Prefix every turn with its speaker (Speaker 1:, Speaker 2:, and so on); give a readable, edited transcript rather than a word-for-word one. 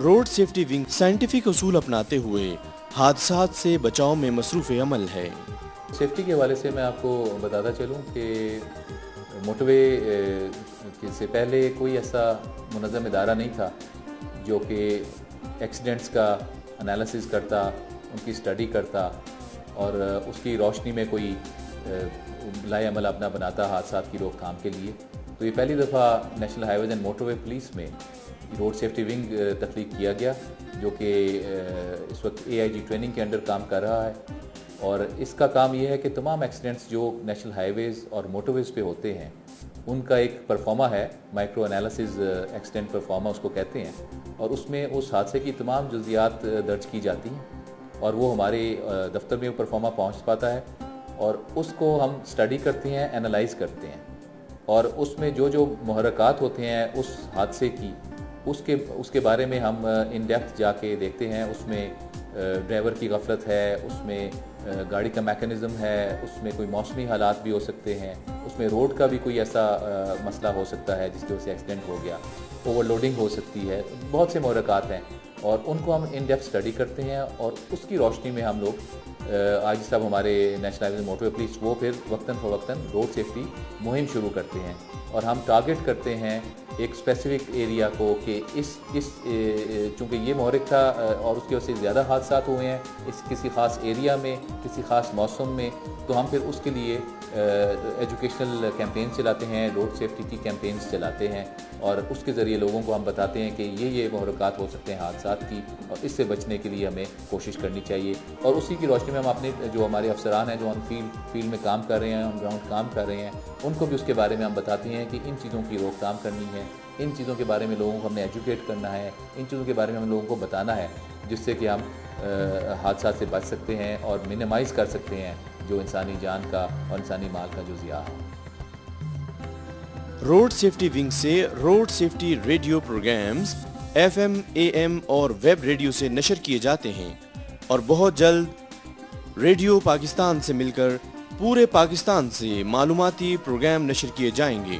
Speaker 1: Road safety wing scientific उसूल अपनाते हुए हादसात से बचाव में मसरूफ़ अमल है।
Speaker 2: सेफ्टी के हवाले से मैं आपको बताता चलूँ कि मोटरवे से पहले कोई ऐसा मुनज़्ज़म इदारा नहीं था जो कि एक्सीडेंट्स का एनालिसिस करता, उनकी स्टडी करता और उसकी रोशनी में कोई लाए अमल अपना बनाता हादसात की रोकथाम के लिए। तो ये पहली दफ़ा national highways and motorway police में रोड सेफ्टी विंग तख्लीक किया गया, जो कि इस वक्त AIG ट्रेनिंग के अंडर काम कर रहा है। और इसका काम यह है कि तमाम एक्सीडेंट्स जो नेशनल हाईवेज़ और मोटरवेज़ पे होते हैं उनका एक परफॉर्मा है, माइक्रो एनालिसिस एक्सीडेंट परफॉर्मा उसको कहते हैं, और उसमें उस हादसे की तमाम जुज़ियात दर्ज की जाती हैं और वो हमारे दफ्तर में वो परफॉर्मा पहुँच पाता है और उसको हम स्टडी करते हैं, एनालाइज करते हैं और उसमें जो जो मुहर्रकात होते हैं उस हादसे की उसके बारे में हम इन डेप्थ जाके देखते हैं। उसमें ड्राइवर की गफलत है, उसमें गाड़ी का मैकेनिज़्म है, उसमें कोई मौसमी हालात भी हो सकते हैं, उसमें रोड का भी कोई ऐसा मसला हो सकता है जिसकी वजह से एक्सीडेंट हो गया, ओवरलोडिंग हो सकती है, बहुत से मुहर्रकात हैं और उनको हम इन डेप्थ स्टडी करते हैं और उसकी रोशनी में हम लोग आज साहब हमारे नेशनल हाईवे मोटरवे पुलिस वो फिर वक्तन फ़वक्तन रोड सेफ्टी मुहिम शुरू करते हैं और हम टारगेट करते हैं एक स्पेसिफिक एरिया को कि चूँकि ये महरक था और उसकी वजह से ज़्यादा हादसात हुए हैं किसी ख़ास एरिया में, किसी ख़ास मौसम में, तो हम फिर उसके लिए एजुकेशनल कैंपेन चलाते हैं, रोड सेफ्टी की कैंपेन्स चलाते हैं और उसके ज़रिए लोगों को हम बताते हैं कि ये महरक़ात हो सकते हैं हादसात की और इससे बचने के लिए हमें कोशिश करनी चाहिए। और उसी की रोशनी में हम अपने जो हमारे अफसरान हैं जो हम फील्ड में काम कर रहे हैं, ऑन ग्राउंड काम कर रहे हैं, उनको भी उसके बारे में हम बताते हैं कि इन चीज़ों की रोकथाम करनी है, इन चीज़ों के बारे में लोगों को हमने एजुकेट करना है, इन चीज़ों के बारे में हम लोगों को बताना है जिससे कि हम हादसा से बच सकते हैं और मिनिमाइज़ कर सकते हैं जो इंसानी जान का और इंसानी माल का जो ज़िया है।
Speaker 1: रोड सेफ्टी विंग से road safety radio programs FM, AM और वेब रेडियो से नशर किए जाते हैं और बहुत जल्द रेडियो पाकिस्तान से मिलकर पूरे पाकिस्तान से मालूमाती प्रोग्राम नशर किए जाएंगे।